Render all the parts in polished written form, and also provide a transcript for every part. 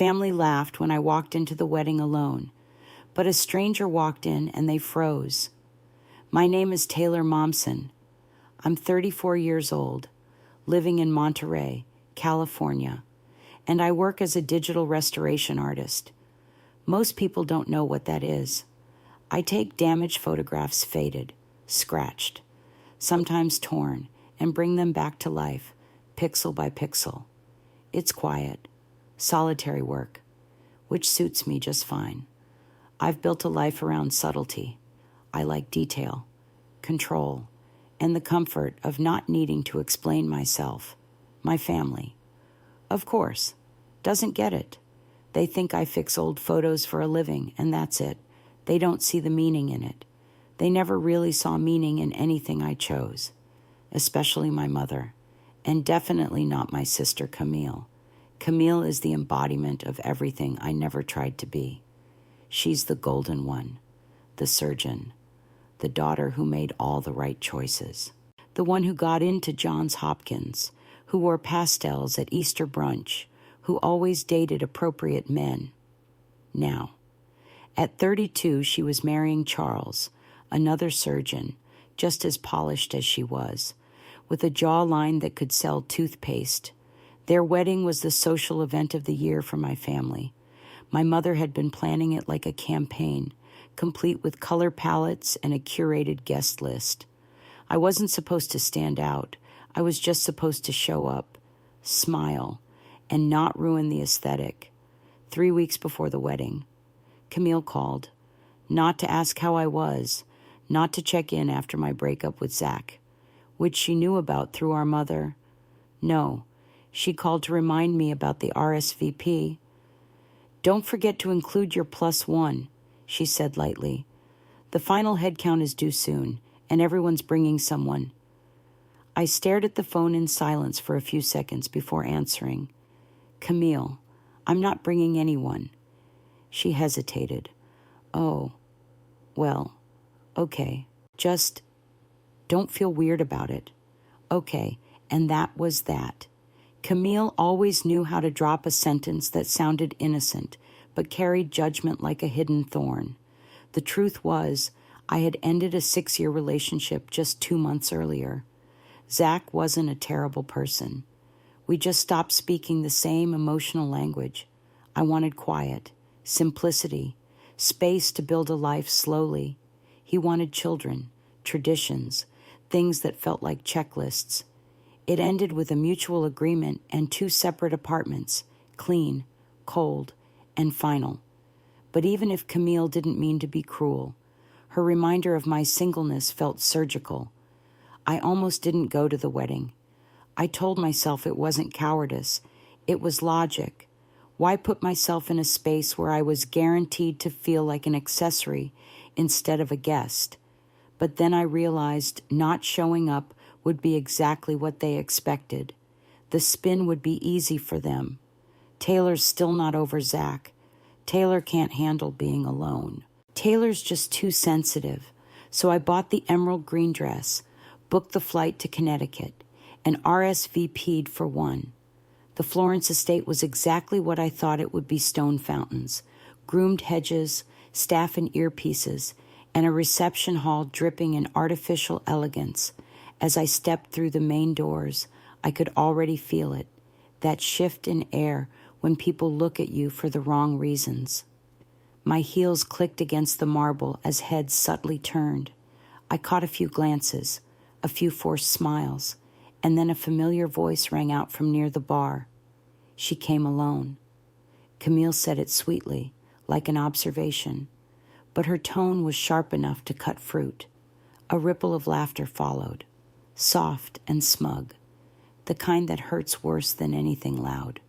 Family laughed when I walked into the wedding alone, but a stranger walked in and they froze. My name is Taylor Momsen. I'm 34 years old, living in Monterey, California, and I work as a digital restoration artist. Most people don't know what that is. I take damaged photographs faded, scratched, sometimes torn, and bring them back to life, pixel by pixel. It's quiet, solitary work, which suits me just fine. I've built a life around subtlety. I like detail, control, and the comfort of not needing to explain myself. My family, of course, doesn't get it. They think I fix old photos for a living, and that's it. They don't see the meaning in it. They never really saw meaning in anything I chose, especially my mother, and definitely not my sister Camille. Camille is the embodiment of everything I never tried to be. She's the golden one, the surgeon, the daughter who made all the right choices, the one who got into Johns Hopkins, who wore pastels at Easter brunch, who always dated appropriate men. Now, at 32, she was marrying Charles, another surgeon, just as polished as she was, with a jawline that could sell toothpaste. Their wedding was the social event of the year for my family. My mother had been planning it like a campaign, complete with color palettes and a curated guest list. I wasn't supposed to stand out. I was just supposed to show up, smile, and not ruin the aesthetic. 3 weeks before the wedding, Camille called, not to ask how I was, not to check in after my breakup with Zach, which she knew about through our mother. No, she called to remind me about the RSVP. Don't forget to include your +1, she said lightly. The final head count is due soon, and everyone's bringing someone. I stared at the phone in silence for a few seconds before answering. Camille, I'm not bringing anyone. She hesitated. Oh, well, okay. Just don't feel weird about it. Okay, and that was that. Camille always knew how to drop a sentence that sounded innocent, but carried judgment like a hidden thorn. The truth was, I had ended a 6-year relationship just 2 months earlier. Zach wasn't a terrible person. We just stopped speaking the same emotional language. I wanted quiet, simplicity, space to build a life slowly. He wanted children, traditions, things that felt like checklists. It ended with a mutual agreement and 2 separate apartments, clean, cold, and final. But even if Camille didn't mean to be cruel, her reminder of my singleness felt surgical. I almost didn't go to the wedding. I told myself it wasn't cowardice. It was logic. Why put myself in a space where I was guaranteed to feel like an accessory instead of a guest? But then I realized not showing up would be exactly what they expected. The spin would be easy for them. Taylor's still not over Zach. Taylor can't handle being alone. Taylor's just too sensitive. So I bought the emerald green dress, booked the flight to Connecticut, and RSVP'd for one. The Florence estate was exactly what I thought it would be: stone fountains, groomed hedges, staff in earpieces, and a reception hall dripping in artificial elegance. As I stepped through the main doors, I could already feel it, that shift in air when people look at you for the wrong reasons. My heels clicked against the marble as heads subtly turned. I caught a few glances, a few forced smiles, and then a familiar voice rang out from near the bar. She came alone. Camille said it sweetly, like an observation, but her tone was sharp enough to cut fruit. A ripple of laughter followed, soft and smug, the kind that hurts worse than anything loud.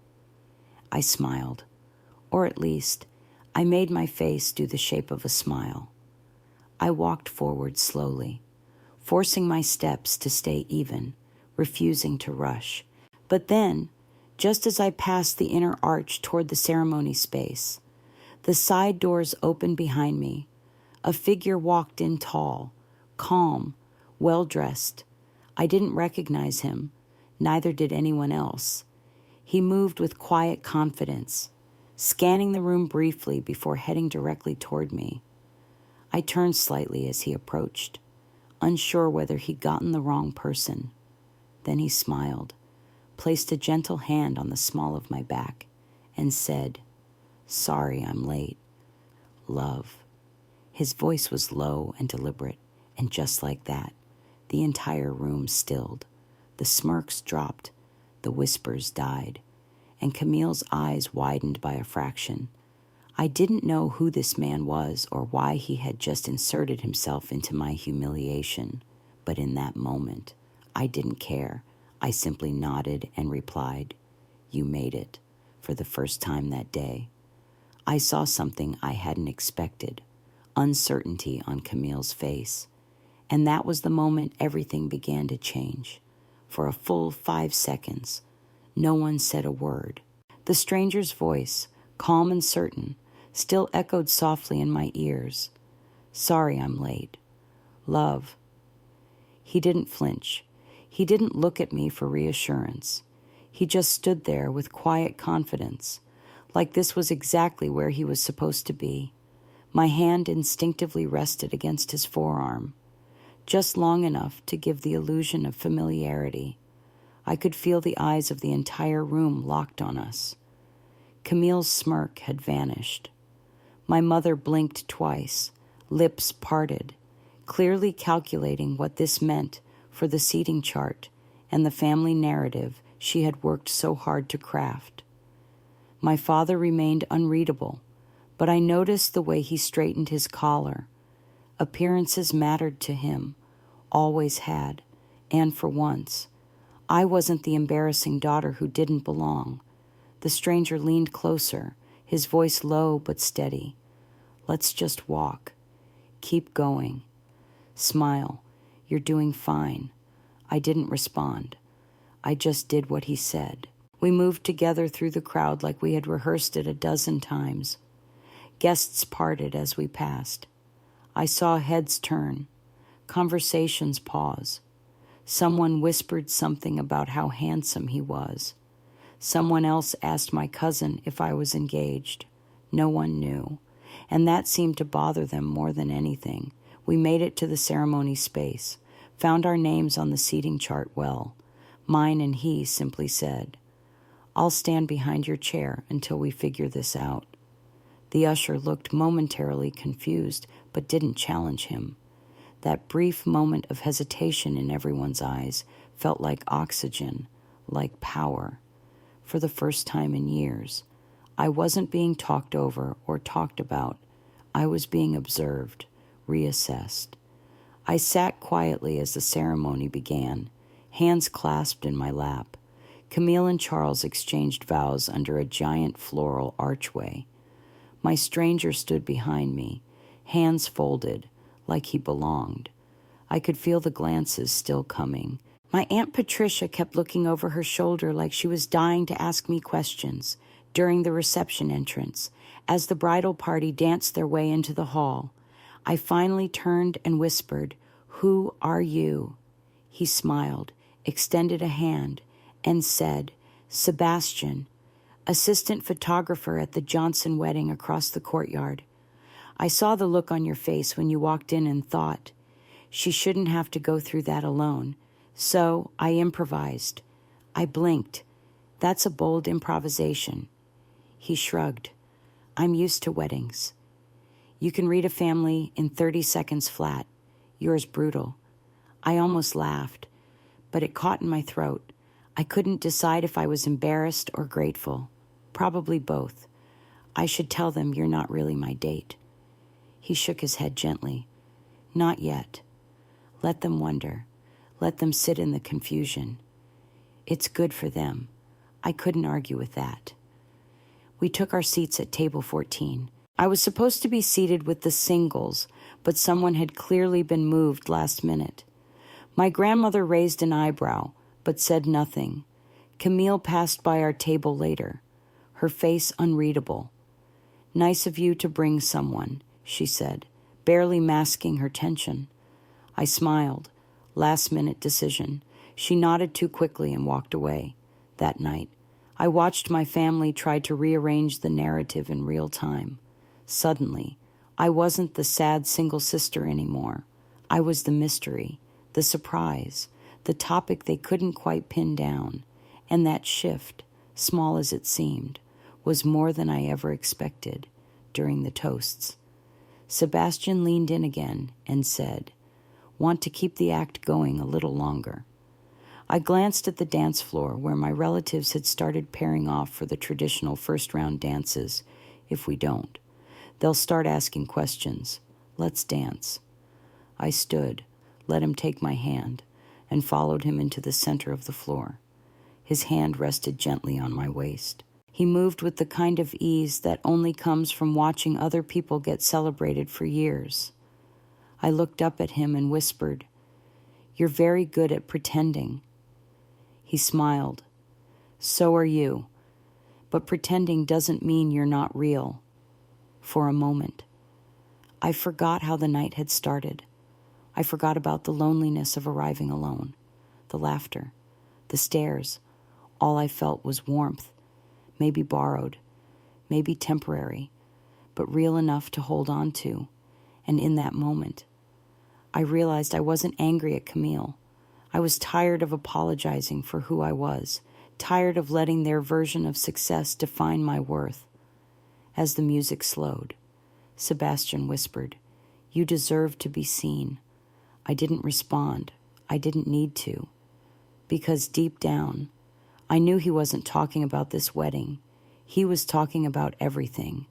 I smiled, or at least, I made my face do the shape of a smile. I walked forward slowly, forcing my steps to stay even, refusing to rush. But then, just as I passed the inner arch toward the ceremony space, the side doors opened behind me. A figure walked in tall, calm, well-dressed. I didn't recognize him, neither did anyone else. He moved with quiet confidence, scanning the room briefly before heading directly toward me. I turned slightly as he approached, unsure whether he'd gotten the wrong person. Then he smiled, placed a gentle hand on the small of my back, and said, "Sorry I'm late. Love." His voice was low and deliberate, and just like that, the entire room stilled. The smirks dropped, the whispers died, and Camille's eyes widened by a fraction. I didn't know who this man was or why he had just inserted himself into my humiliation, but in that moment, I didn't care. I simply nodded and replied, "You made it," for the first time that day. I saw something I hadn't expected, uncertainty on Camille's face, and that was the moment everything began to change. For a full 5 seconds, no one said a word. The stranger's voice, calm and certain, still echoed softly in my ears. "Sorry I'm late. Love." He didn't flinch. He didn't look at me for reassurance. He just stood there with quiet confidence, like this was exactly where he was supposed to be. My hand instinctively rested against his forearm, just long enough to give the illusion of familiarity. I could feel the eyes of the entire room locked on us. Camille's smirk had vanished. My mother blinked twice, lips parted, clearly calculating what this meant for the seating chart and the family narrative she had worked so hard to craft. My father remained unreadable, but I noticed the way he straightened his collar. Appearances mattered to him, always had, and for once, I wasn't the embarrassing daughter who didn't belong. The stranger leaned closer, his voice low but steady. "Let's just walk. Keep going. Smile. You're doing fine." I didn't respond. I just did what he said. We moved together through the crowd like we had rehearsed it a dozen times. Guests parted as we passed. I saw heads turn, conversations pause. Someone whispered something about how handsome he was. Someone else asked my cousin if I was engaged. No one knew, and that seemed to bother them more than anything. We made it to the ceremony space, found our names on the seating chart well. Mine and he simply said, "I'll stand behind your chair until we figure this out." The usher looked momentarily confused, but didn't challenge him. That brief moment of hesitation in everyone's eyes felt like oxygen, like power. For the first time in years, I wasn't being talked over or talked about. I was being observed, reassessed. I sat quietly as the ceremony began, hands clasped in my lap. Camille and Charles exchanged vows under a giant floral archway. My stranger stood behind me, hands folded, like he belonged. I could feel the glances still coming. My Aunt Patricia kept looking over her shoulder like she was dying to ask me questions during the reception entrance. As the bridal party danced their way into the hall, I finally turned and whispered, "Who are you?" He smiled, extended a hand, and said, "Sebastian, assistant photographer at the Johnson wedding across the courtyard. I saw the look on your face when you walked in and thought, she shouldn't have to go through that alone. So I improvised. I blinked. That's a bold improvisation." He shrugged. "I'm used to weddings. You can read a family in 30 seconds flat. Yours brutal." I almost laughed, but it caught in my throat. I couldn't decide if I was embarrassed or grateful. Probably both. I should tell them you're not really my date. He shook his head gently. "Not yet. Let them wonder. Let them sit in the confusion. It's good for them." I couldn't argue with that. We took our seats at table 14. I was supposed to be seated with the singles, but someone had clearly been moved last minute. My grandmother raised an eyebrow, but said nothing. Camille passed by our table later, her face unreadable. "Nice of you to bring someone," she said, barely masking her tension. I smiled. Last-minute decision. She nodded too quickly and walked away. That night, I watched my family try to rearrange the narrative in real time. Suddenly, I wasn't the sad single sister anymore. I was the mystery, the surprise, the topic they couldn't quite pin down. And that shift, small as it seemed, was more than I ever expected during the toasts. Sebastian leaned in again and said, "Want to keep the act going a little longer?" I glanced at the dance floor where my relatives had started pairing off for the traditional first-round dances. If we don't, they'll start asking questions. Let's dance. I stood, let him take my hand, and followed him into the center of the floor. His hand rested gently on my waist. He moved with the kind of ease that only comes from watching other people get celebrated for years. I looked up at him and whispered, "You're very good at pretending." He smiled. "So are you. But pretending doesn't mean you're not real." For a moment, I forgot how the night had started. I forgot about the loneliness of arriving alone, the laughter, the stares. All I felt was warmth, maybe borrowed, maybe temporary, but real enough to hold on to. And in that moment, I realized I wasn't angry at Camille. I was tired of apologizing for who I was, tired of letting their version of success define my worth. As the music slowed, Sebastian whispered, "You deserve to be seen." I didn't respond. I didn't need to. Because deep down, I knew he wasn't talking about this wedding. He was talking about everything.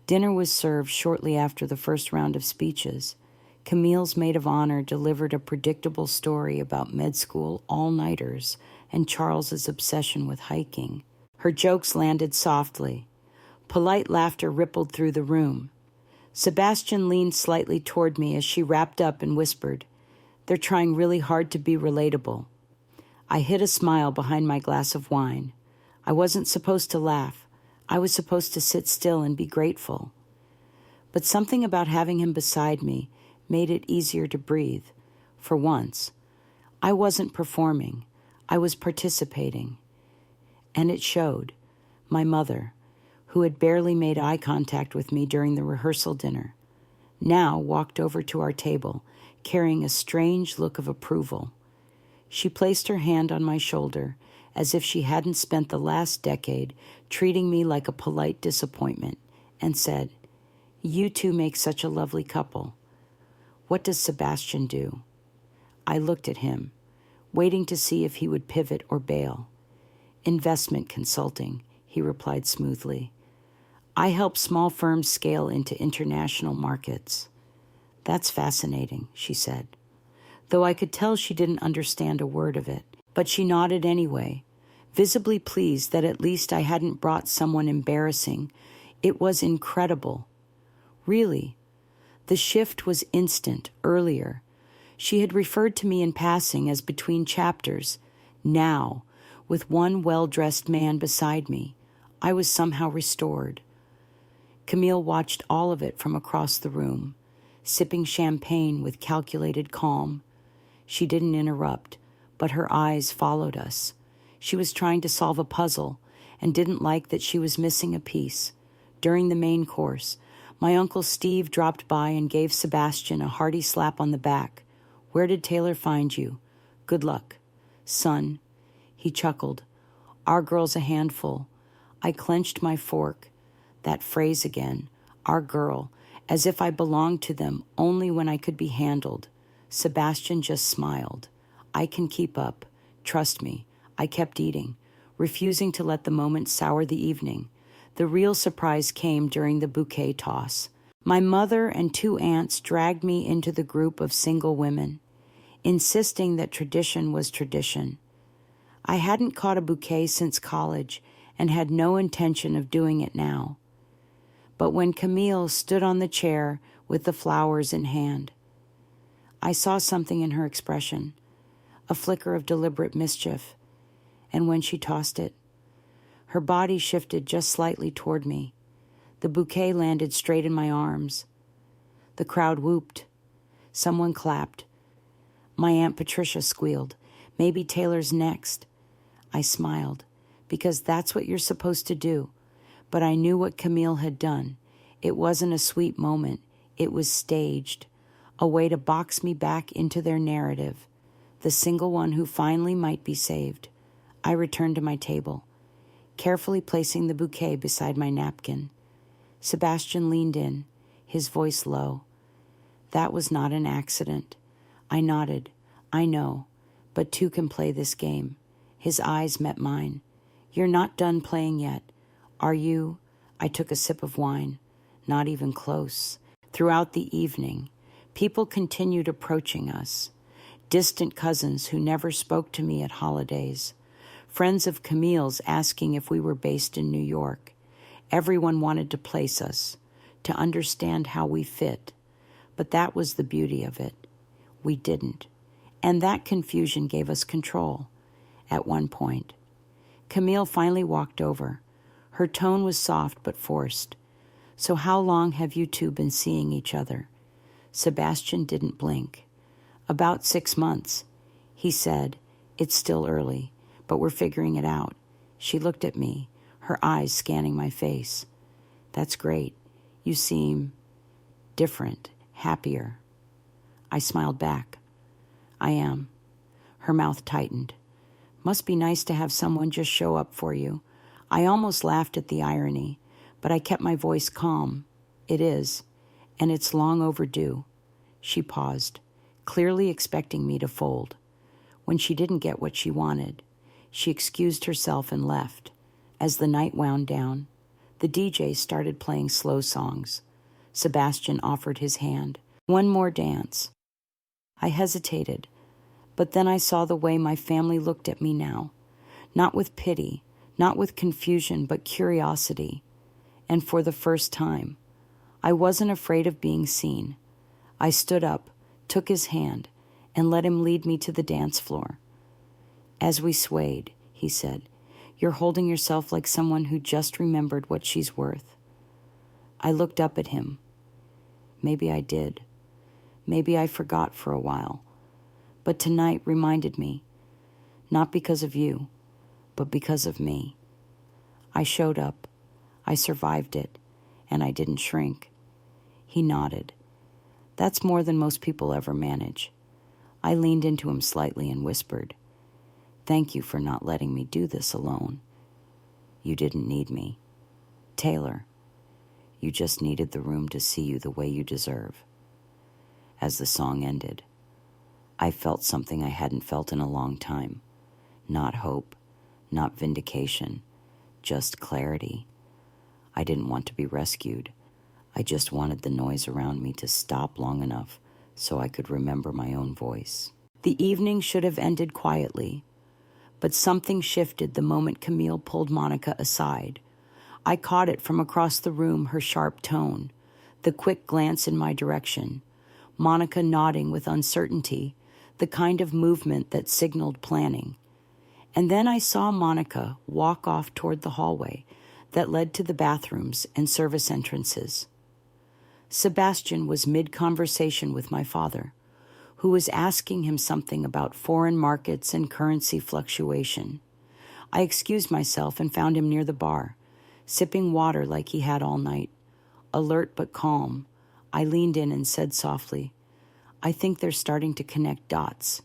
Dinner was served shortly after the first round of speeches. Camille's maid of honor delivered a predictable story about med school all-nighters and Charles's obsession with hiking. Her jokes landed softly. Polite laughter rippled through the room. Sebastian leaned slightly toward me as she wrapped up and whispered, "They're trying really hard to be relatable." I hid a smile behind my glass of wine. I wasn't supposed to laugh. I was supposed to sit still and be grateful. But something about having him beside me made it easier to breathe. For once, I wasn't performing. I was participating. And it showed. My mother, who had barely made eye contact with me during the rehearsal dinner, now walked over to our table, carrying a strange look of approval. She placed her hand on my shoulder as if she hadn't spent the last decade treating me like a polite disappointment, and said, "You two make such a lovely couple. What does Sebastian do?" I looked at him, waiting to see if he would pivot or bail. "Investment consulting," he replied smoothly. "I help small firms scale into international markets." "That's fascinating," she said, though I could tell she didn't understand a word of it. But she nodded anyway, visibly pleased that at least I hadn't brought someone embarrassing. It was incredible. Really, the shift was instant earlier. She had referred to me in passing as between chapters. Now, with one well-dressed man beside me, I was somehow restored. Camille watched all of it from across the room, sipping champagne with calculated calm. She didn't interrupt, but her eyes followed us. She was trying to solve a puzzle and didn't like that she was missing a piece. During the main course, my Uncle Steve dropped by and gave Sebastian a hearty slap on the back. "Where did Taylor find you? Good luck." "Son," he chuckled, "our girl's a handful." I clenched my fork. That phrase again, "our girl," as if I belonged to them only when I could be handled. Sebastian just smiled. "I can keep up. Trust me." I kept eating, refusing to let the moment sour the evening. The real surprise came during the bouquet toss. My mother and two aunts dragged me into the group of single women, insisting that tradition was tradition. I hadn't caught a bouquet since college and had no intention of doing it now. But when Camille stood on the chair with the flowers in hand, I saw something in her expression, a flicker of deliberate mischief, and when she tossed it, her body shifted just slightly toward me. The bouquet landed straight in my arms. The crowd whooped. Someone clapped. My Aunt Patricia squealed, "Maybe Taylor's next." I smiled, because that's what you're supposed to do. But I knew what Camille had done. It wasn't a sweet moment. It was staged, a way to box me back into their narrative, the single one who finally might be saved. I returned to my table, carefully placing the bouquet beside my napkin. Sebastian leaned in, his voice low. That was not an accident. I nodded. I know, but two can play this game. His eyes met mine. You're not done playing yet. Are you? I took a sip of wine. Not even close. Throughout the evening, people continued approaching us. Distant cousins who never spoke to me at holidays. Friends of Camille's asking if we were based in New York. Everyone wanted to place us, to understand how we fit. But that was the beauty of it. We didn't. And that confusion gave us control. At one point, Camille finally walked over. Her tone was soft but forced. So how long have you two been seeing each other? Sebastian didn't blink. About 6 months. He said, it's still early, but we're figuring it out. She looked at me, her eyes scanning my face. That's great. You seem different, happier. I smiled back. I am. Her mouth tightened. Must be nice to have someone just show up for you. I almost laughed at the irony, but I kept my voice calm. It is, and it's long overdue. She paused, clearly expecting me to fold. When she didn't get what she wanted, she excused herself and left. As the night wound down, the DJ started playing slow songs. Sebastian offered his hand. One more dance. I hesitated, but then I saw the way my family looked at me now. Not with pity, not with confusion, but curiosity. And for the first time, I wasn't afraid of being seen. I stood up, took his hand, and let him lead me to the dance floor. As we swayed, he said, you're holding yourself like someone who just remembered what she's worth. I looked up at him. Maybe I did. Maybe I forgot for a while. But tonight reminded me, not because of you, but because of me. I showed up. I survived it, and I didn't shrink. He nodded. That's more than most people ever manage. I leaned into him slightly and whispered, thank you for not letting me do this alone. You didn't need me. Taylor, you just needed the room to see you the way you deserve. As the song ended, I felt something I hadn't felt in a long time. Not hope, not vindication, just clarity. I didn't want to be rescued. I just wanted the noise around me to stop long enough so I could remember my own voice. The evening should have ended quietly, but something shifted the moment Camille pulled Monica aside. I caught it from across the room, her sharp tone, the quick glance in my direction, Monica nodding with uncertainty, the kind of movement that signaled planning. And then I saw Monica walk off toward the hallway that led to the bathrooms and service entrances. Sebastian was mid-conversation with my father, who was asking him something about foreign markets and currency fluctuation. I excused myself and found him near the bar, sipping water like he had all night. Alert but calm, I leaned in and said softly, I think they're starting to connect dots.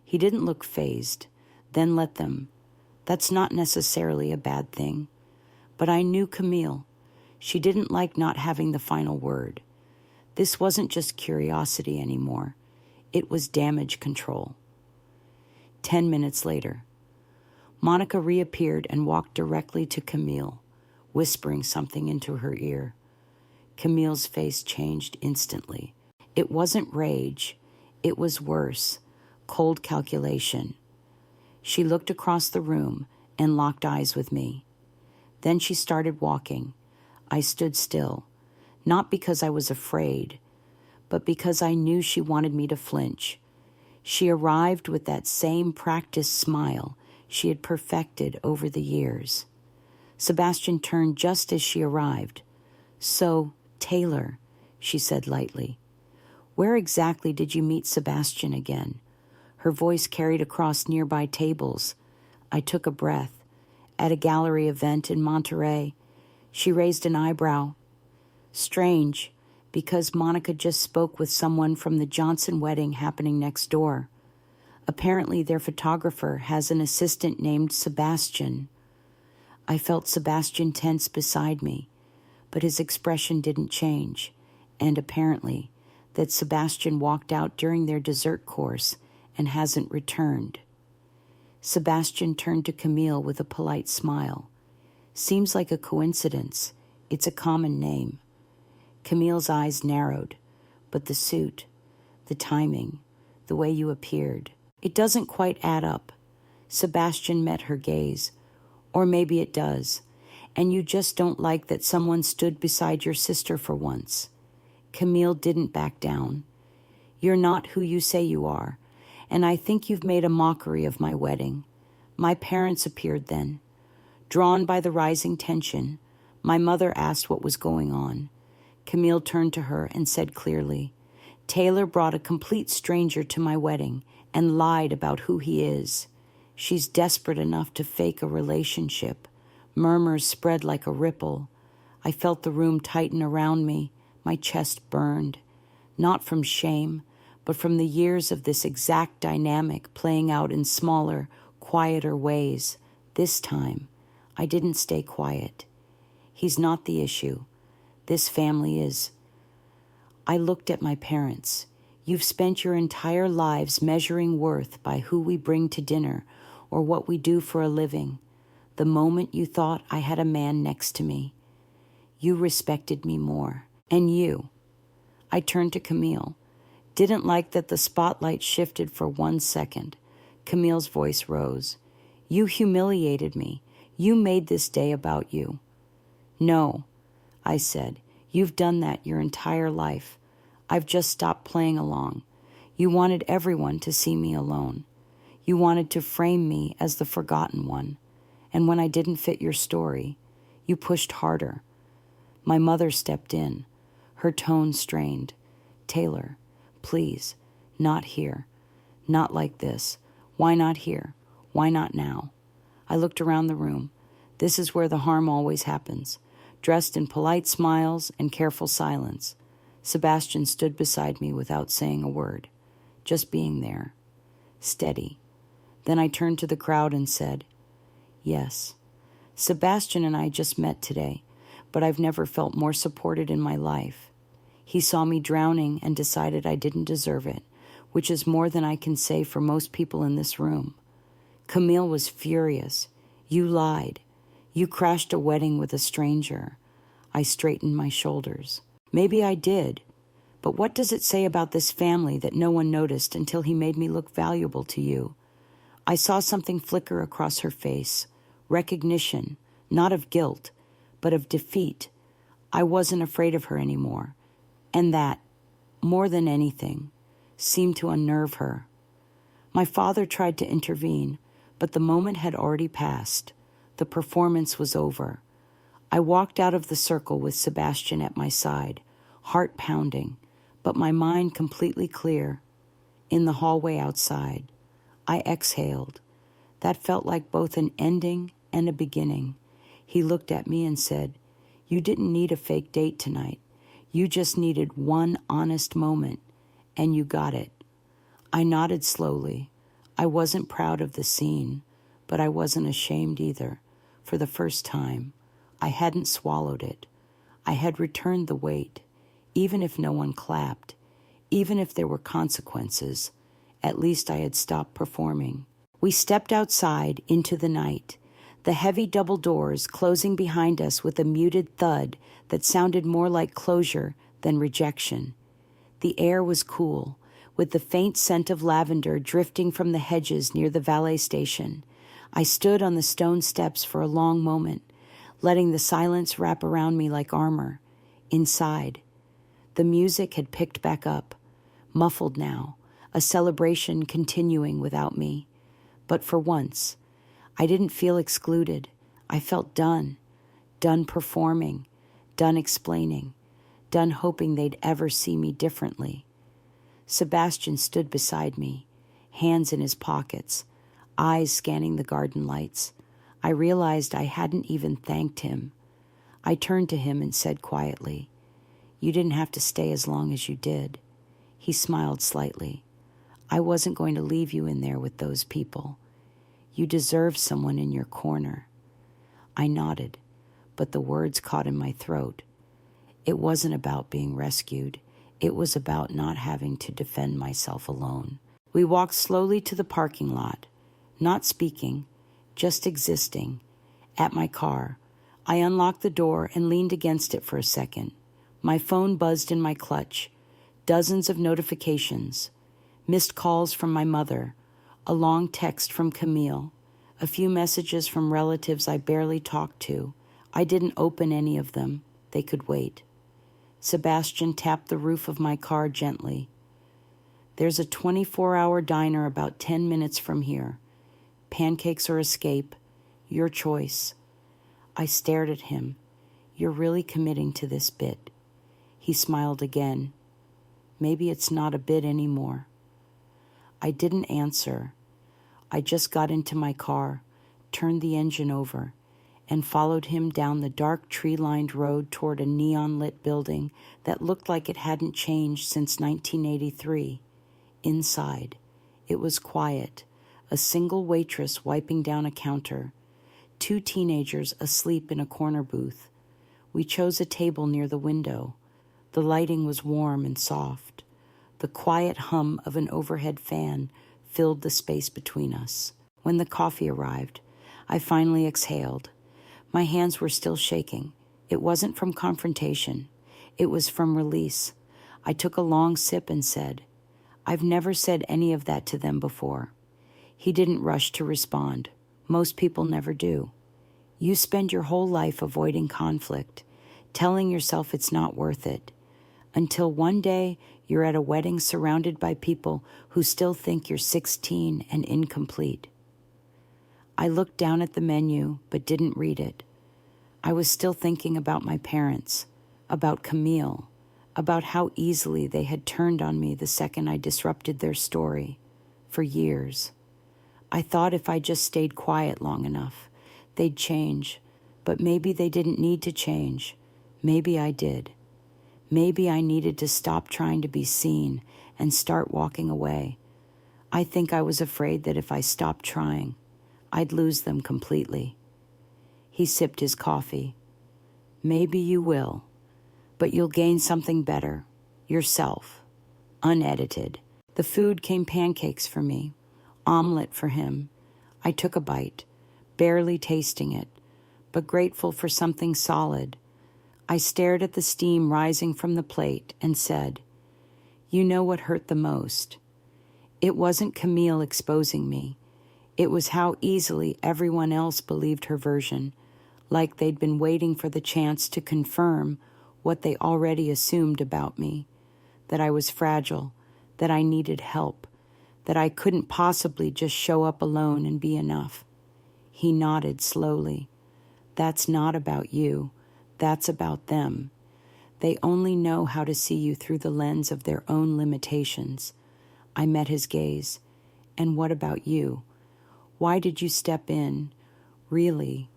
He didn't look fazed, then let them. That's not necessarily a bad thing. But I knew Camille. She didn't like not having the final word. This wasn't just curiosity anymore. It was damage control. 10 minutes later, Monica reappeared and walked directly to Camille, whispering something into her ear. Camille's face changed instantly. It wasn't rage. It was worse, cold calculation. She looked across the room and locked eyes with me. Then she started walking. I stood still, not because I was afraid, but because I knew she wanted me to flinch. She arrived with that same practiced smile she had perfected over the years. Sebastian turned just as she arrived. So, Taylor, she said lightly, where exactly did you meet Sebastian again? Her voice carried across nearby tables. I took a breath. at a gallery event in Monterey. She raised an eyebrow. Strange, because Monica just spoke with someone from the Johnson wedding happening next door. Apparently their photographer has an assistant named Sebastian. I felt Sebastian tense beside me, but his expression didn't change, and apparently that Sebastian walked out during their dessert course and hasn't returned. Sebastian turned to Camille with a polite smile. Seems like a coincidence. It's a common name. Camille's eyes narrowed, but the suit, the timing, the way you appeared, it doesn't quite add up. Sebastian met her gaze. Or maybe it does, and you just don't like that someone stood beside your sister for once. Camille didn't back down. You're not who you say you are, and I think you've made a mockery of my wedding. My parents appeared then. Drawn by the rising tension, my mother asked what was going on. Camille turned to her and said clearly, Taylor brought a complete stranger to my wedding and lied about who he is. She's desperate enough to fake a relationship. Murmurs spread like a ripple. I felt the room tighten around me. My chest burned. Not from shame, but from the years of this exact dynamic playing out in smaller, quieter ways. This time, I didn't stay quiet. He's not the issue. This family is. I looked at my parents. You've spent your entire lives measuring worth by who we bring to dinner or what we do for a living. The moment you thought I had a man next to me, you respected me more. And you. I turned to Camille. Didn't like that the spotlight shifted for 1 second. Camille's voice rose. You humiliated me. You made this day about you. No, I said. You've done that your entire life. I've just stopped playing along. You wanted everyone to see me alone. You wanted to frame me as the forgotten one. And when I didn't fit your story, you pushed harder. My mother stepped in, her tone strained. Taylor, please, not here. Not like this. Why not here? Why not now? I looked around the room. This is where the harm always happens. Dressed in polite smiles and careful silence. Sebastian stood beside me without saying a word, just being there, steady. Then I turned to the crowd and said, Yes, Sebastian and I just met today, but I've never felt more supported in my life. He saw me drowning and decided I didn't deserve it, which is more than I can say for most people in this room. Camille was furious. You lied. You crashed a wedding with a stranger. I straightened my shoulders. Maybe I did, but what does it say about this family that no one noticed until he made me look valuable to you? I saw something flicker across her face. Recognition, not of guilt, but of defeat. I wasn't afraid of her anymore. And that, more than anything, seemed to unnerve her. My father tried to intervene, but the moment had already passed. The performance was over. I walked out of the circle with Sebastian at my side, heart pounding, but my mind completely clear. In the hallway outside, I exhaled. That felt like both an ending and a beginning. He looked at me and said, You didn't need a fake date tonight. You just needed one honest moment, and you got it. I nodded slowly. I wasn't proud of the scene, but I wasn't ashamed either. For the first time, I hadn't swallowed it. I had returned the weight, even if no one clapped, even if there were consequences. At least I had stopped performing. We stepped outside into the night, the heavy double doors closing behind us with a muted thud that sounded more like closure than rejection. The air was cool, with the faint scent of lavender drifting from the hedges near the valet station. I stood on the stone steps for a long moment, letting the silence wrap around me like armor. Inside, the music had picked back up, muffled now, a celebration continuing without me. But for once, I didn't feel excluded. I felt done performing, done explaining, done hoping they'd ever see me differently. Sebastian stood beside me, hands in his pockets, eyes scanning the garden lights. I realized I hadn't even thanked him. I turned to him and said quietly, "You didn't have to stay as long as you did." He smiled slightly. "I wasn't going to leave you in there with those people. You deserve someone in your corner." I nodded, but the words caught in my throat. It wasn't about being rescued. It was about not having to defend myself alone. We walked slowly to the parking lot, not speaking, just existing. At my car, I unlocked the door and leaned against it for a second. My phone buzzed in my clutch. Dozens of notifications. Missed calls from my mother. A long text from Camille. A few messages from relatives I barely talked to. I didn't open any of them. They could wait. Sebastian tapped the roof of my car gently. "There's a 24-hour diner about 10 minutes from here. Pancakes or escape. Your choice." I stared at him. "You're really committing to this bit." He smiled again. "Maybe it's not a bit anymore." I didn't answer. I just got into my car, turned the engine over, and followed him down the dark tree-lined road toward a neon-lit building that looked like it hadn't changed since 1983. Inside, it was quiet, a single waitress wiping down a counter, 2 teenagers asleep in a corner booth. We chose a table near the window. The lighting was warm and soft. The quiet hum of an overhead fan filled the space between us. When the coffee arrived, I finally exhaled. My hands were still shaking. It wasn't from confrontation. It was from release. I took a long sip and said, "I've never said any of that to them before." He didn't rush to respond. Most people never do. You spend your whole life avoiding conflict, telling yourself it's not worth it, until one day you're at a wedding surrounded by people who still think you're 16 and incomplete. I looked down at the menu, but didn't read it. I was still thinking about my parents, about Camille, about how easily they had turned on me the second I disrupted their story. For years. I thought if I just stayed quiet long enough, they'd change, but maybe they didn't need to change. Maybe I did. Maybe I needed to stop trying to be seen and start walking away. I think I was afraid that if I stopped trying, I'd lose them completely. He sipped his coffee. "Maybe you will, but you'll gain something better. Yourself. Unedited." The food came pancakes for me, omelet for him. I took a bite, barely tasting it, but grateful for something solid. I stared at the steam rising from the plate and said, "You know what hurt the most? It wasn't Camille exposing me. It was how easily everyone else believed her version, like they'd been waiting for the chance to confirm what they already assumed about me, that I was fragile, that I needed help, that I couldn't possibly just show up alone and be enough." He nodded slowly. "That's not about you. That's about them. They only know how to see you through the lens of their own limitations." I met his gaze. "And what about you? Why did you step in? Really?"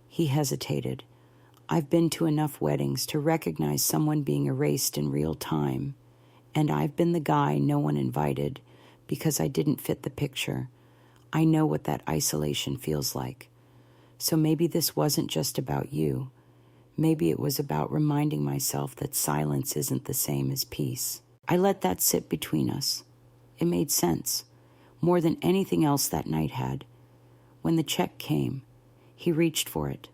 He hesitated. "I've been to enough weddings to recognize someone being erased in real time, and I've been the guy no one invited because I didn't fit the picture. I know what that isolation feels like. So maybe this wasn't just about you. Maybe it was about reminding myself that silence isn't the same as peace." I let that sit between us. It made sense, more than anything else that night had. When the check came, he reached for it.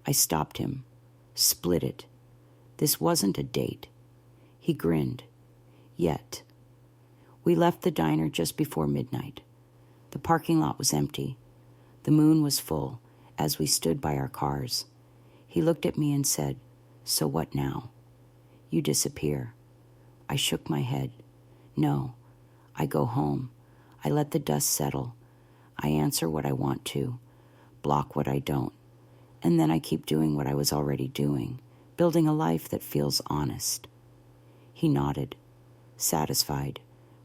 I stopped him, split it. This wasn't a date. He grinned. Yet. We left the diner just before midnight. The parking lot was empty. The moon was full as we stood by our cars. He looked at me and said, "So what now?" "You disappear." I shook my head. "No, I go home. I let the dust settle. I answer what I want to, block what I don't, and then I keep doing what I was already doing, building a life that feels honest." He nodded, satisfied,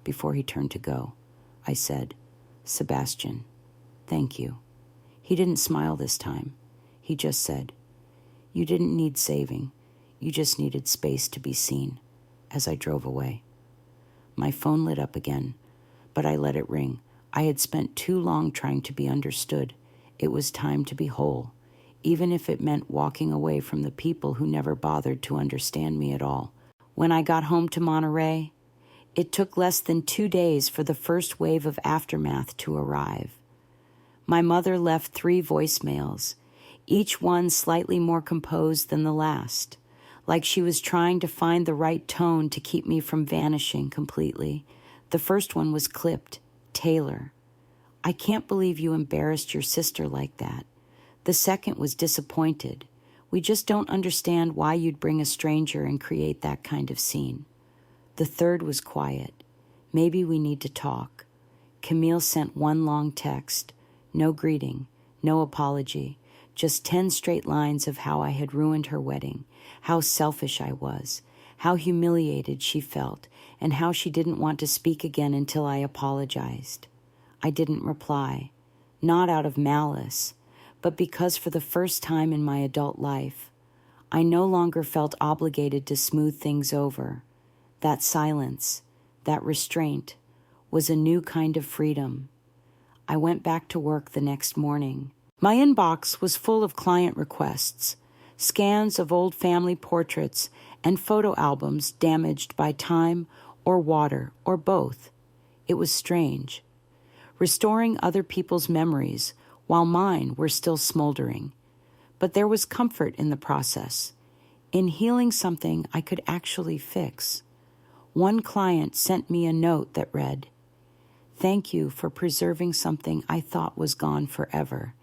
before he turned to go. I said, "Sebastian, thank you." He didn't smile this time. He just said, "You didn't need saving. You just needed space to be seen," as I drove away. My phone lit up again, but I let it ring. I had spent too long trying to be understood. It was time to be whole, even if it meant walking away from the people who never bothered to understand me at all. When I got home to Monterey, it took less than 2 days for the first wave of aftermath to arrive. My mother left 3 voicemails, each one slightly more composed than the last, like she was trying to find the right tone to keep me from vanishing completely. The first one was clipped. "Taylor, I can't believe you embarrassed your sister like that." The second was disappointed. "We just don't understand why you'd bring a stranger and create that kind of scene." The third was quiet. "Maybe we need to talk." Camille sent one long text. No greeting, no apology, just 10 straight lines of how I had ruined her wedding, how selfish I was, how humiliated she felt, and how she didn't want to speak again until I apologized. I didn't reply, not out of malice, but because for the first time in my adult life, I no longer felt obligated to smooth things over. That silence, that restraint, was a new kind of freedom. I went back to work the next morning. My inbox was full of client requests, scans of old family portraits, and photo albums damaged by time or water or both. It was strange. Restoring other people's memories while mine were still smoldering. But there was comfort in the process, in healing something I could actually fix. One client sent me a note that read, "Thank you for preserving something I thought was gone forever."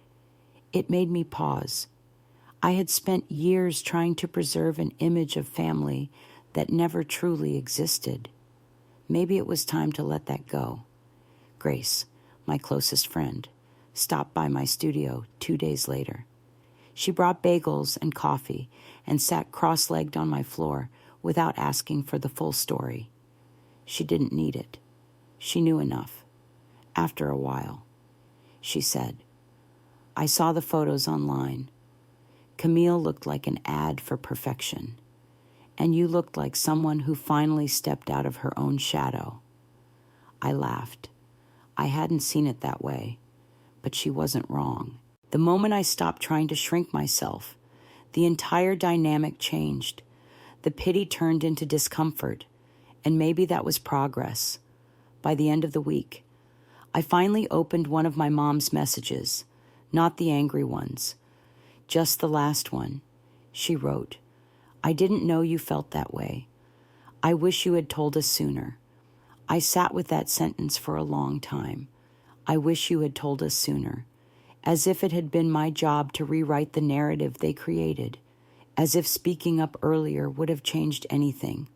It made me pause. I had spent years trying to preserve an image of family that never truly existed. Maybe it was time to let that go. Grace, my closest friend, stopped by my studio 2 days later. She brought bagels and coffee and sat cross-legged on my floor without asking for the full story. She didn't need it. She knew enough. After a while, she said, "I saw the photos online. Camille looked like an ad for perfection, and you looked like someone who finally stepped out of her own shadow." I laughed. I hadn't seen it that way, but she wasn't wrong. The moment I stopped trying to shrink myself, the entire dynamic changed. The pity turned into discomfort, and maybe that was progress. By the end of the week, I finally opened one of my mom's messages, not the angry ones, just the last one. She wrote, "I didn't know you felt that way. I wish you had told us sooner." I sat with that sentence for a long time. "I wish you had told us sooner," as if it had been my job to rewrite the narrative they created, as if speaking up earlier would have changed anything.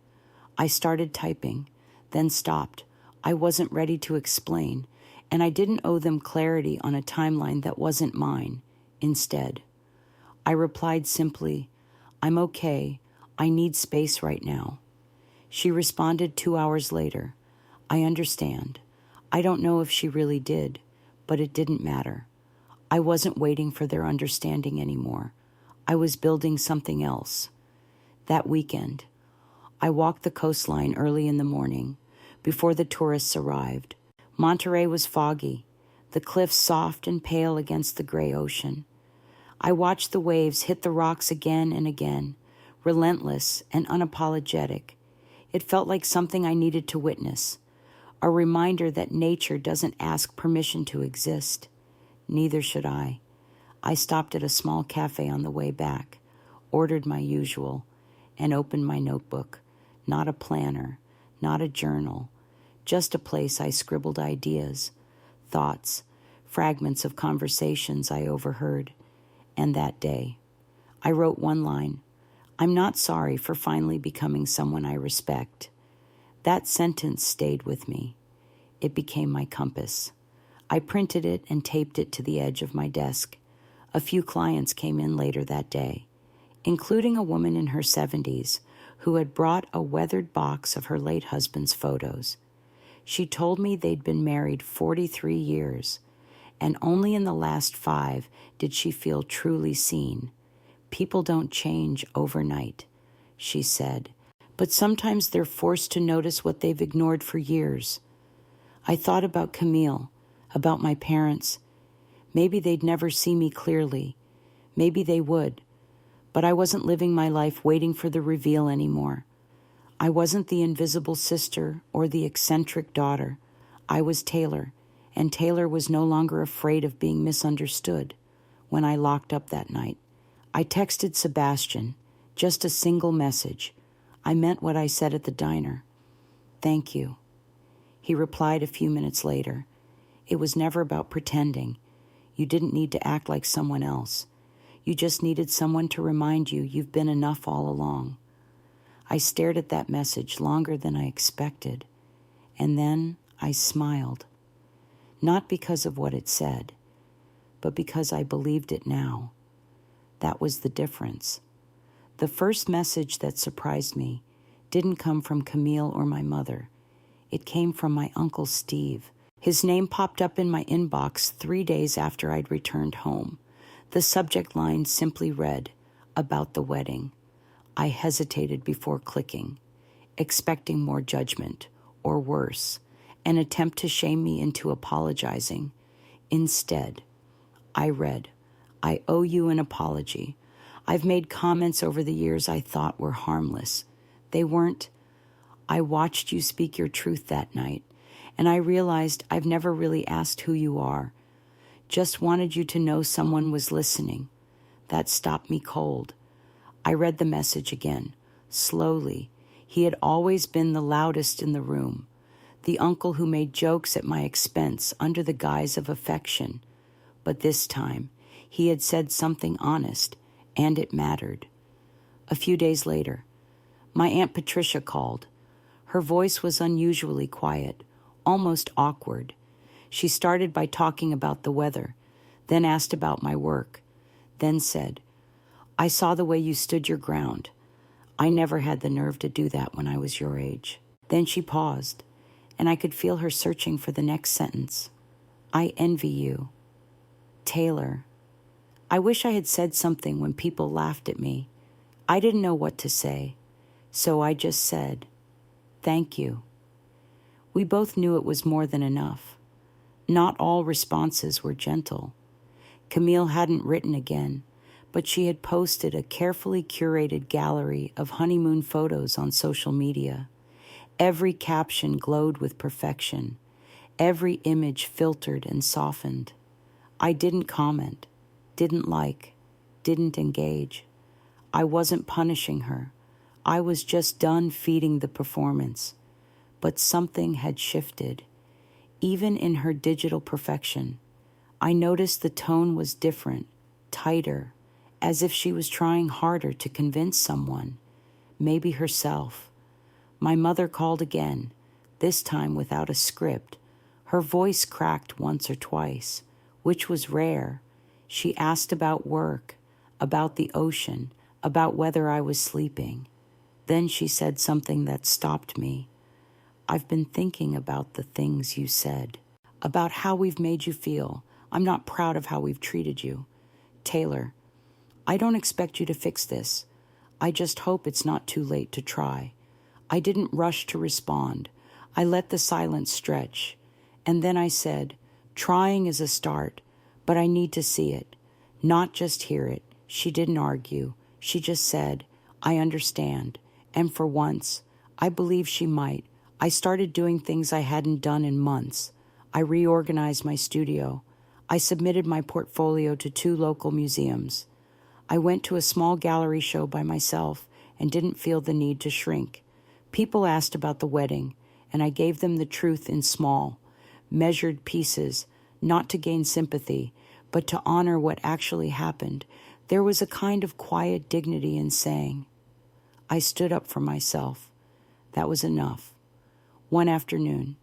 I started typing, then stopped. I wasn't ready to explain, and I didn't owe them clarity on a timeline that wasn't mine. Instead, I replied simply, "I'm okay. I need space right now." She responded 2 hours later, "I understand." I don't know if she really did, but it didn't matter. I wasn't waiting for their understanding anymore. I was building something else. That weekend, I walked the coastline early in the morning, before the tourists arrived. Monterey was foggy, the cliffs soft and pale against the gray ocean. I watched the waves hit the rocks again and again, relentless and unapologetic. It felt like something I needed to witness, a reminder that nature doesn't ask permission to exist. Neither should I. I stopped at a small cafe on the way back, ordered my usual, and opened my notebook. Not a planner, not a journal, just a place I scribbled ideas, thoughts, fragments of conversations I overheard. And that day, I wrote one line, "I'm not sorry for finally becoming someone I respect." That sentence stayed with me. It became my compass. I printed it and taped it to the edge of my desk. A few clients came in later that day, including a woman in her 70s who had brought a weathered box of her late husband's photos. She told me they'd been married 43 years, and only in the last 5 did she feel truly seen. People don't change overnight, she said, but sometimes they're forced to notice what they've ignored for years. I thought about Camille, about my parents. Maybe they'd never see me clearly. Maybe they would. But I wasn't living my life waiting for the reveal anymore. I wasn't the invisible sister or the eccentric daughter. I was Taylor, and Taylor was no longer afraid of being misunderstood. When I locked up that night, I texted Sebastian, just a single message. I meant what I said at the diner. Thank you. He replied a few minutes later. It was never about pretending. You didn't need to act like someone else. You just needed someone to remind you you've been enough all along. I stared at that message longer than I expected, and then I smiled. Not because of what it said, but because I believed it now. That was the difference. The first message that surprised me didn't come from Camille or my mother. It came from my Uncle Steve. His name popped up in my inbox 3 days after I'd returned home. The subject line simply read, "About the wedding." I hesitated before clicking, expecting more judgment, or worse, an attempt to shame me into apologizing. Instead, I read, "I owe you an apology. I've made comments over the years I thought were harmless. They weren't. I watched you speak your truth that night, and I realized I've never really asked who you are. Just wanted you to know someone was listening. That stopped me cold." I read the message again, slowly. He had always been the loudest in the room, the uncle who made jokes at my expense under the guise of affection. But this time, he had said something honest, and it mattered. A few days later, my Aunt Patricia called. Her voice was unusually quiet, almost awkward. She started by talking about the weather, then asked about my work, then said, "I saw the way you stood your ground. I never had the nerve to do that when I was your age." Then she paused, and I could feel her searching for the next sentence. "I envy you. Taylor." I wish I had said something when people laughed at me. I didn't know what to say, so I just said, "Thank you." We both knew it was more than enough. Not all responses were gentle. Camille hadn't written again, but she had posted a carefully curated gallery of honeymoon photos on social media. Every caption glowed with perfection, every image filtered and softened. I didn't comment, didn't like, didn't engage. I wasn't punishing her. I was just done feeding the performance. But something had shifted. Even in her digital perfection, I noticed the tone was different, tighter, as if she was trying harder to convince someone, maybe herself. My mother called again, this time without a script. Her voice cracked once or twice, which was rare. She asked about work, about the ocean, about whether I was sleeping. Then she said something that stopped me. "I've been thinking about the things you said, about how we've made you feel. I'm not proud of how we've treated you. Taylor, I don't expect you to fix this. I just hope it's not too late to try." I didn't rush to respond. I let the silence stretch. And then I said, "Trying is a start, but I need to see it, not just hear it." She didn't argue. She just said, "I understand." And for once, I believe she might. I started doing things I hadn't done in months. I reorganized my studio. I submitted my portfolio to 2 local museums. I went to a small gallery show by myself and didn't feel the need to shrink. People asked about the wedding, and I gave them the truth in small, measured pieces, not to gain sympathy, but to honor what actually happened. There was a kind of quiet dignity in saying, I stood up for myself. That was enough. One afternoon,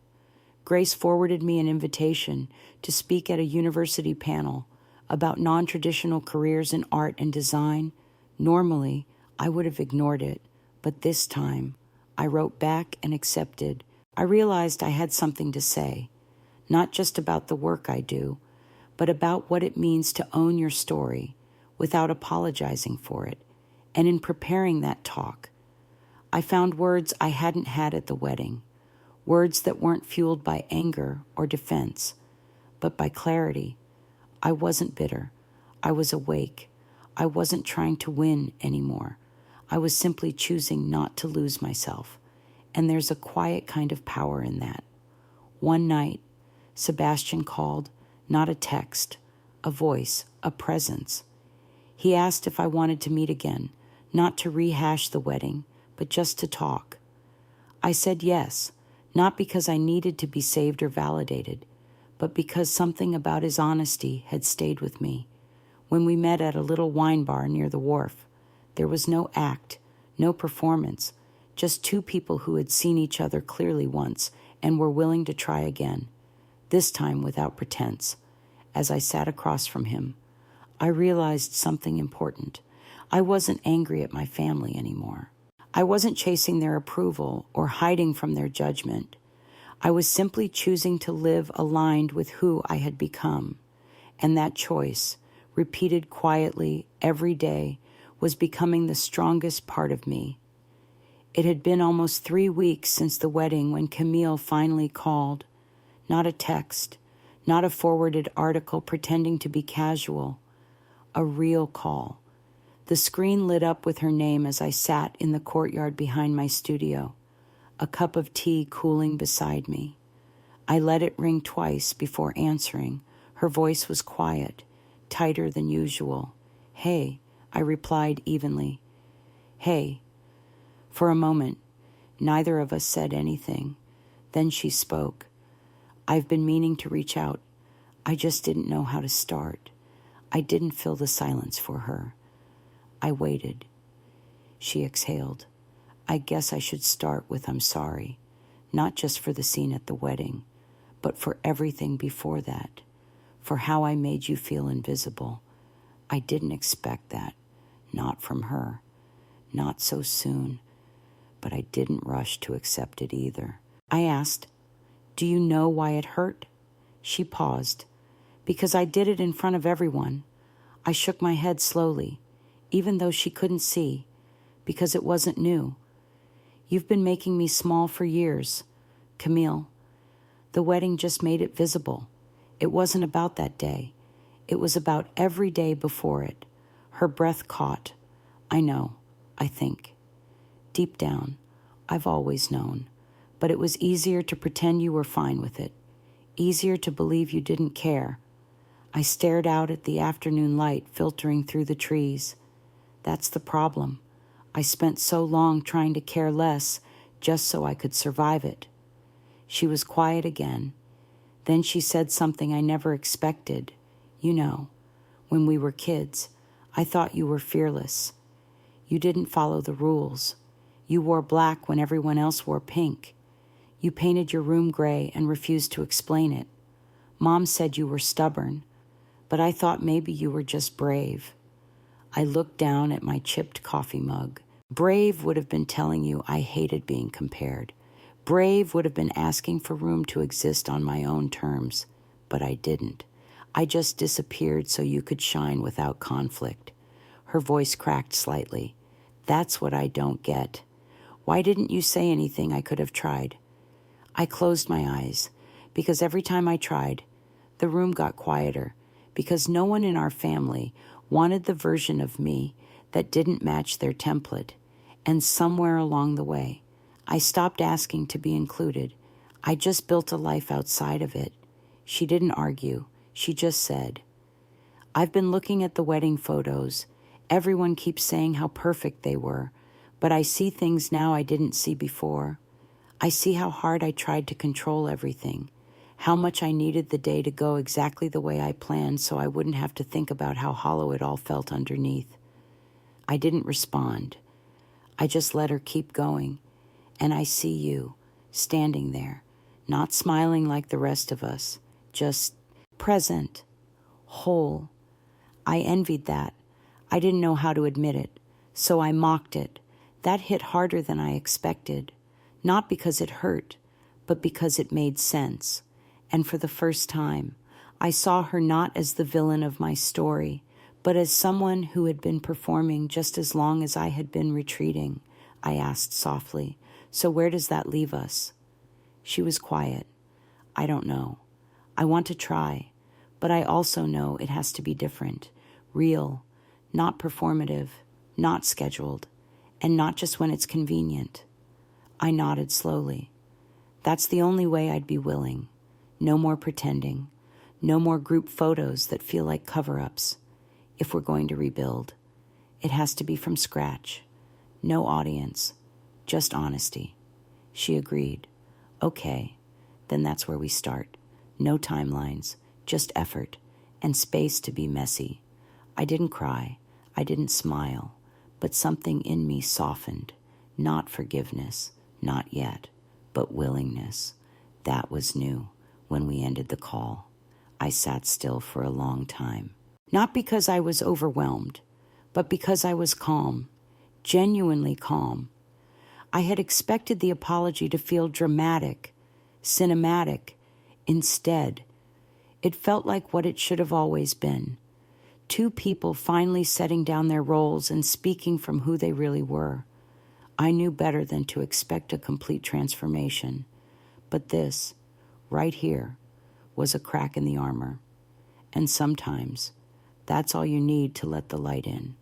Grace forwarded me an invitation to speak at a university panel about non-traditional careers in art and design. Normally, I would have ignored it, but this time, I wrote back and accepted. I realized I had something to say, not just about the work I do, but about what it means to own your story without apologizing for it. And in preparing that talk, I found words I hadn't had at the wedding, words that weren't fueled by anger or defense, but by clarity. I wasn't bitter. I was awake. I wasn't trying to win anymore. I was simply choosing not to lose myself. And there's a quiet kind of power in that. One night, Sebastian called, not a text, a voice, a presence. He asked if I wanted to meet again, not to rehash the wedding, but just to talk. I said yes, not because I needed to be saved or validated, but because something about his honesty had stayed with me. When we met at a little wine bar near the wharf, there was no act, no performance, just two people who had seen each other clearly once and were willing to try again, this time without pretense. As I sat across from him, I realized something important. I wasn't angry at my family anymore. I wasn't chasing their approval or hiding from their judgment. I was simply choosing to live aligned with who I had become. And that choice, repeated quietly every day, was becoming the strongest part of me. It had been almost 3 weeks since the wedding when Camille finally called. Not a text, not a forwarded article pretending to be casual. A real call. The screen lit up with her name as I sat in the courtyard behind my studio, a cup of tea cooling beside me. I let it ring twice before answering. Her voice was quiet, tighter than usual. "Hey," I replied evenly. "Hey." For a moment, neither of us said anything. Then she spoke. "I've been meaning to reach out. I just didn't know how to start." I didn't fill the silence for her. I waited. She exhaled. "I guess I should start with I'm sorry, not just for the scene at the wedding, but for everything before that, for how I made you feel invisible. I didn't expect that, not from her, not so soon, but I didn't rush to accept it either." I asked, "Do you know why it hurt?" She paused. "Because I did it in front of everyone." I shook my head slowly, even though she couldn't see, because it wasn't new. "You've been making me small for years, Camille. The wedding just made it visible. It wasn't about that day. It was about every day before it." Her breath caught. "I know, I think. Deep down, I've always known. But it was easier to pretend you were fine with it. Easier to believe you didn't care." I stared out at the afternoon light filtering through the trees. That's the problem. I spent so long trying to care less just so I could survive it. She was quiet again. Then she said something I never expected. "You know, when we were kids, I thought you were fearless. You didn't follow the rules. You wore black when everyone else wore pink. You painted your room gray and refused to explain it. Mom said you were stubborn, but I thought maybe you were just brave." I looked down at my chipped coffee mug. Brave would have been telling you I hated being compared. Brave would have been asking for room to exist on my own terms, but I didn't. I just disappeared so you could shine without conflict. Her voice cracked slightly. "That's what I don't get. Why didn't you say anything I could have tried?" I closed my eyes, because every time I tried, the room got quieter, because no one in our family wanted the version of me that didn't match their template. And somewhere along the way, I stopped asking to be included. I just built a life outside of it. She didn't argue. She just said, "I've been looking at the wedding photos. Everyone keeps saying how perfect they were, but I see things now I didn't see before. I see how hard I tried to control everything, how much I needed the day to go exactly the way I planned so I wouldn't have to think about how hollow it all felt underneath." I didn't respond. I just let her keep going. And I see you, standing there, not smiling like the rest of us, just present, whole. I envied that. I didn't know how to admit it, so I mocked it. That hit harder than I expected, not because it hurt, but because it made sense. And for the first time, I saw her not as the villain of my story, but as someone who had been performing just as long as I had been retreating. I asked softly, "So where does that leave us?" She was quiet. "I don't know. I want to try, but I also know it has to be different, real, not performative, not scheduled, and not just when it's convenient." I nodded slowly. That's the only way I'd be willing. No more pretending. No more group photos that feel like cover-ups. If we're going to rebuild, it has to be from scratch. No audience, just honesty. She agreed. Okay, then that's where we start. No timelines, just effort, and space to be messy. I didn't cry, I didn't smile, but something in me softened. Not forgiveness, not yet, but willingness. That was new when we ended the call. I sat still for a long time. Not because I was overwhelmed, but because I was calm, genuinely calm. I had expected the apology to feel dramatic, cinematic. Instead, it felt like what it should have always been. Two people finally setting down their roles and speaking from who they really were. I knew better than to expect a complete transformation. But this, right here, was a crack in the armor. And sometimes, that's all you need to let the light in.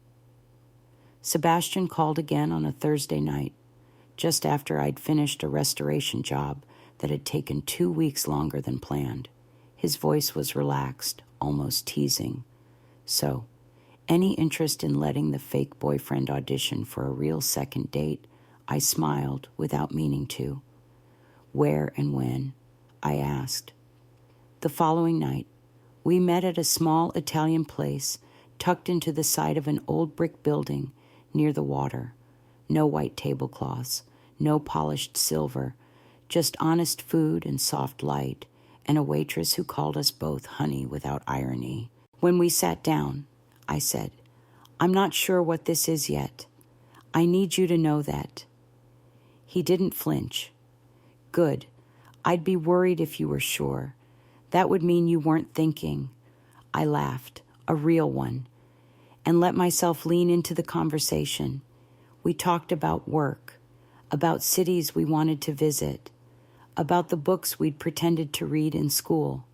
Sebastian called again on a Thursday night, just after I'd finished a restoration job that had taken 2 weeks longer than planned. His voice was relaxed, almost teasing. "So, any interest in letting the fake boyfriend audition for a real second date?" I smiled without meaning to. "Where and when?" I asked. The following night, we met at a small Italian place tucked into the side of an old brick building near the water. No white tablecloths, no polished silver, just honest food and soft light, and a waitress who called us both honey without irony. When we sat down, I said, "I'm not sure what this is yet. I need you to know that." He didn't flinch. "Good. I'd be worried if you were sure. That would mean you weren't thinking." I laughed, a real one, and let myself lean into the conversation. We talked about work, about cities we wanted to visit, about the books we'd pretended to read in school.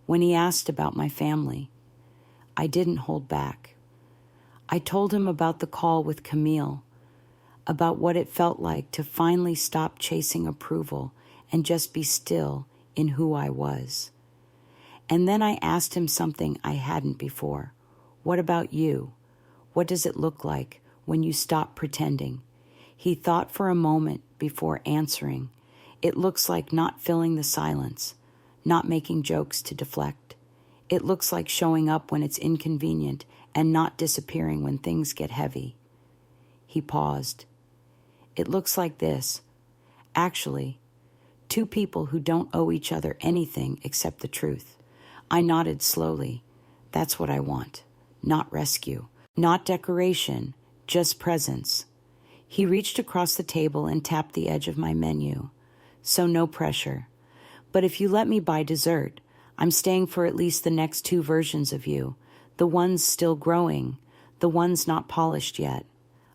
When he asked about my family, I didn't hold back. I told him about the call with Camille, about what it felt like to finally stop chasing approval and just be still in who I was. And then I asked him something I hadn't before. "What about you? What does it look like when you stop pretending?" He thought for a moment before answering. "It looks like not filling the silence, not making jokes to deflect. It looks like showing up when it's inconvenient and not disappearing when things get heavy." He paused. "It looks like this. Actually, two people who don't owe each other anything except the truth." I nodded slowly. "That's what I want. Not rescue. Not decoration. Just presence." He reached across the table and tapped the edge of my menu. "So no pressure. But if you let me buy dessert, I'm staying for at least the next 2 versions of you. The ones still growing. The ones not polished yet."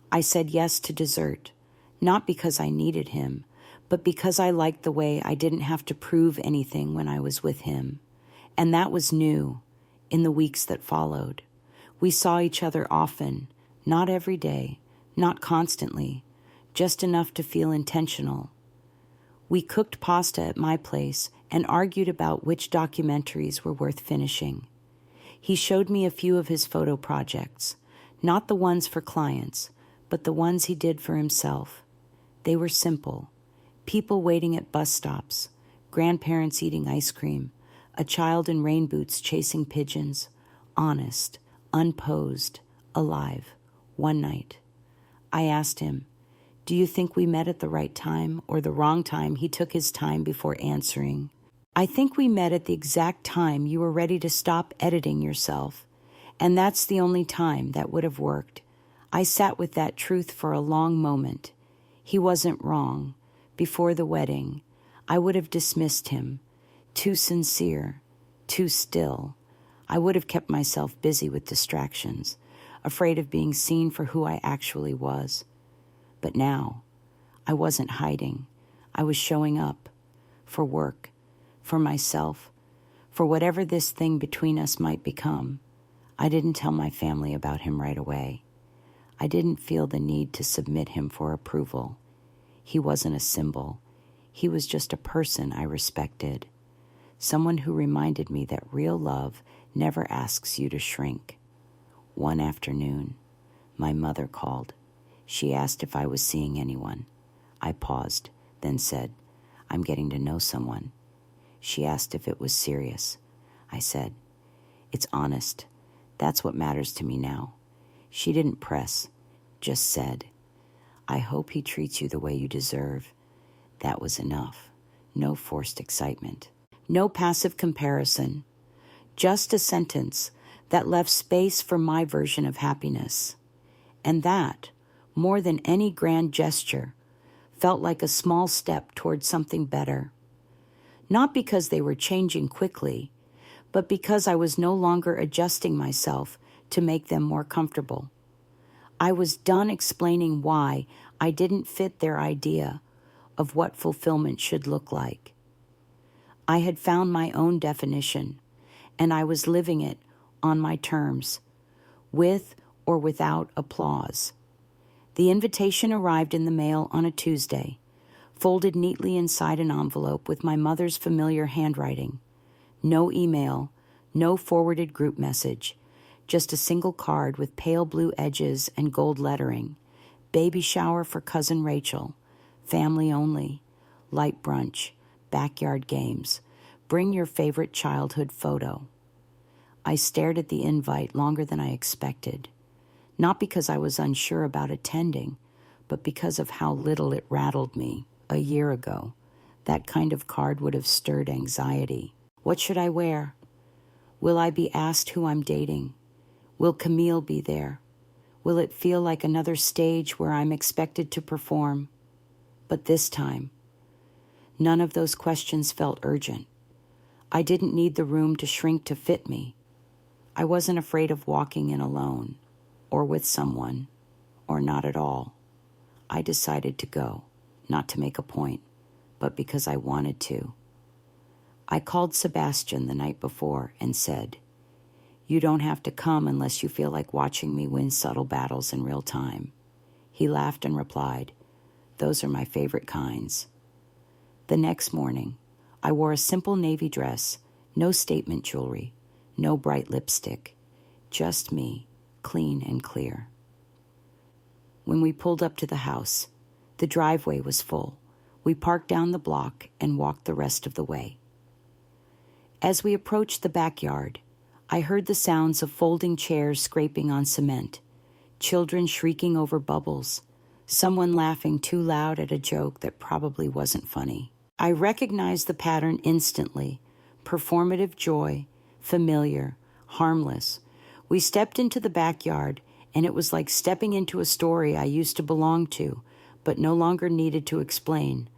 I said yes to dessert. Not because I needed him, but because I liked the way I didn't have to prove anything when I was with him. And that was new in the weeks that followed. We saw each other often, not every day, not constantly, just enough to feel intentional. We cooked pasta at my place and argued about which documentaries were worth finishing. He showed me a few of his photo projects, not the ones for clients, but the ones he did for himself. They were simple. People waiting at bus stops, grandparents eating ice cream, a child in rain boots chasing pigeons, honest, unposed, alive. One night, I asked him, "Do you think we met at the right time or the wrong time?" He took his time before answering. "I think we met at the exact time you were ready to stop editing yourself, and that's the only time that would have worked." I sat with that truth for a long moment. He wasn't wrong. Before the wedding, I would have dismissed him. Too sincere, too still. I would have kept myself busy with distractions, afraid of being seen for who I actually was. But now, I wasn't hiding. I was showing up for work, for myself, for whatever this thing between us might become. I didn't tell my family about him right away. I didn't feel the need to submit him for approval. He wasn't a symbol. He was just a person I respected. Someone who reminded me that real love never asks you to shrink. One afternoon, my mother called. She asked if I was seeing anyone. I paused, then said, "I'm getting to know someone." She asked if it was serious. I said, "It's honest. That's what matters to me now." She didn't press, just said, "I hope he treats you the way you deserve." That was enough. No forced excitement. No passive comparison. Just a sentence that left space for my version of happiness. And that, more than any grand gesture, felt like a small step towards something better. Not because they were changing quickly, but because I was no longer adjusting myself to make them more comfortable. I was done explaining why I didn't fit their idea of what fulfillment should look like. I had found my own definition, and I was living it on my terms, with or without applause. The invitation arrived in the mail on a Tuesday, folded neatly inside an envelope with my mother's familiar handwriting. No email, no forwarded group message, just a single card with pale blue edges and gold lettering. Baby shower for cousin Rachel. Family only. Light brunch. Backyard games. Bring your favorite childhood photo. I stared at the invite longer than I expected. Not because I was unsure about attending, but because of how little it rattled me. A year ago, that kind of card would have stirred anxiety. What should I wear? Will I be asked who I'm dating? Will Camille be there? Will it feel like another stage where I'm expected to perform? But this time, none of those questions felt urgent. I didn't need the room to shrink to fit me. I wasn't afraid of walking in alone, or with someone, or not at all. I decided to go, not to make a point, but because I wanted to. I called Sebastian the night before and said, "You don't have to come unless you feel like watching me win subtle battles in real time." He laughed and replied, "Those are my favorite kinds." The next morning, I wore a simple navy dress, no statement jewelry, no bright lipstick, just me, clean and clear. When we pulled up to the house, the driveway was full. We parked down the block and walked the rest of the way. As we approached the backyard, I heard the sounds of folding chairs scraping on cement, children shrieking over bubbles, someone laughing too loud at a joke that probably wasn't funny. I recognized the pattern instantly. Performative joy, familiar, harmless. We stepped into the backyard, and it was like stepping into a story I used to belong to, but no longer needed to explain.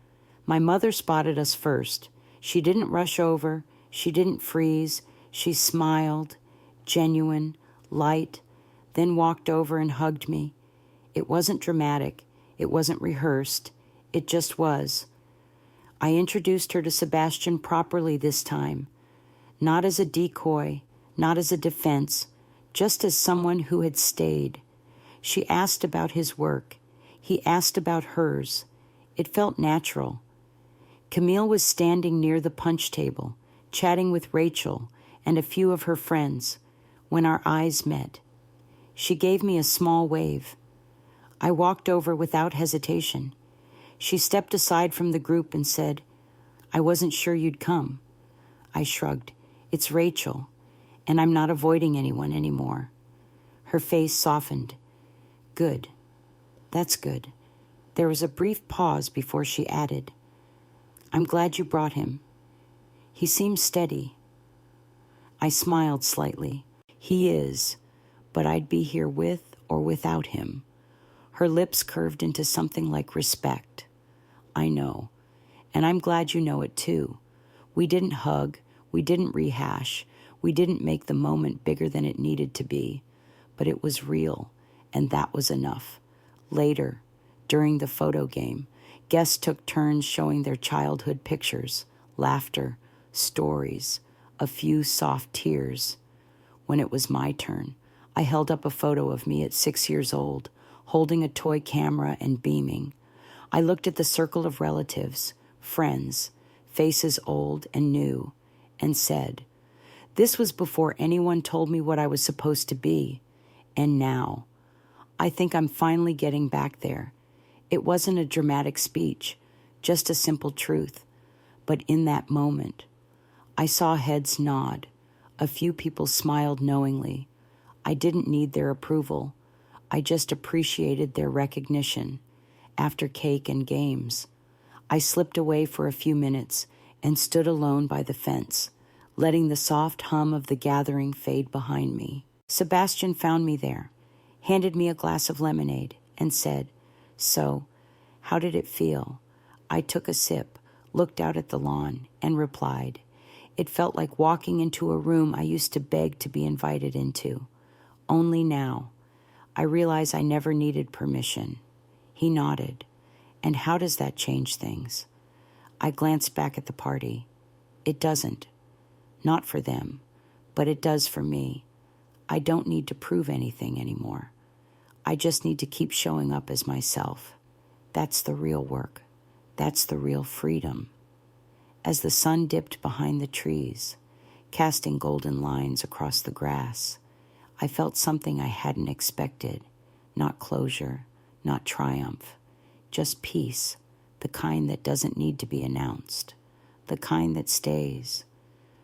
My mother spotted us first. She didn't rush over. She didn't freeze. She smiled, genuine, light, then walked over and hugged me. It wasn't dramatic. It wasn't rehearsed. It just was. I introduced her to Sebastian properly this time, not as a decoy, not as a defense, just as someone who had stayed. She asked about his work. He asked about hers. It felt natural. Camille was standing near the punch table, chatting with Rachel and a few of her friends, when our eyes met. She gave me a small wave. I walked over without hesitation. She stepped aside from the group and said, "I wasn't sure you'd come." I shrugged. "It's Rachel, and I'm not avoiding anyone anymore." Her face softened. "Good. That's good." There was a brief pause before she added, "I'm glad you brought him. He seems steady." I smiled slightly. "He is, but I'd be here with or without him." Her lips curved into something like respect. "I know, and I'm glad you know it too. We didn't hug. We didn't rehash. We didn't make the moment bigger than it needed to be. But it was real, and that was enough. Later, during the photo game, guests took turns showing their childhood pictures, laughter, stories, a few soft tears. When it was my turn, I held up a photo of me at 6 years old, holding a toy camera and beaming. I looked at the circle of relatives, friends, faces old and new, and said, "This was before anyone told me what I was supposed to be. And now, I think I'm finally getting back there." It wasn't a dramatic speech, just a simple truth. But in that moment, I saw heads nod. A few people smiled knowingly. I didn't need their approval. I just appreciated their recognition. After cake and games, I slipped away for a few minutes and stood alone by the fence, letting the soft hum of the gathering fade behind me. Sebastian found me there, handed me a glass of lemonade, and said, "So, how did it feel?" I took a sip, looked out at the lawn, and replied, "It felt like walking into a room I used to beg to be invited into. Only now, I realize I never needed permission." He nodded. "And how does that change things?" I glanced back at the party. It doesn't. Not for them, but it does for me. I don't need to prove anything anymore. I just need to keep showing up as myself. That's the real work. That's the real freedom. As the sun dipped behind the trees, casting golden lines across the grass, I felt something I hadn't expected. Not closure, not triumph, just peace, the kind that doesn't need to be announced, the kind that stays.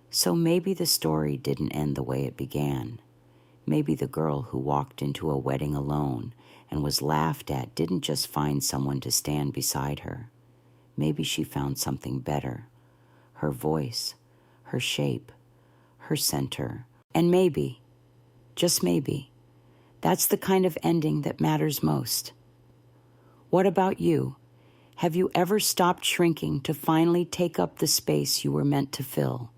So maybe the story didn't end the way it began. Maybe the girl who walked into a wedding alone and was laughed at didn't just find someone to stand beside her. Maybe she found something better. Her voice, her shape, her center. And maybe, just maybe, that's the kind of ending that matters most. What about you? Have you ever stopped shrinking to finally take up the space you were meant to fill?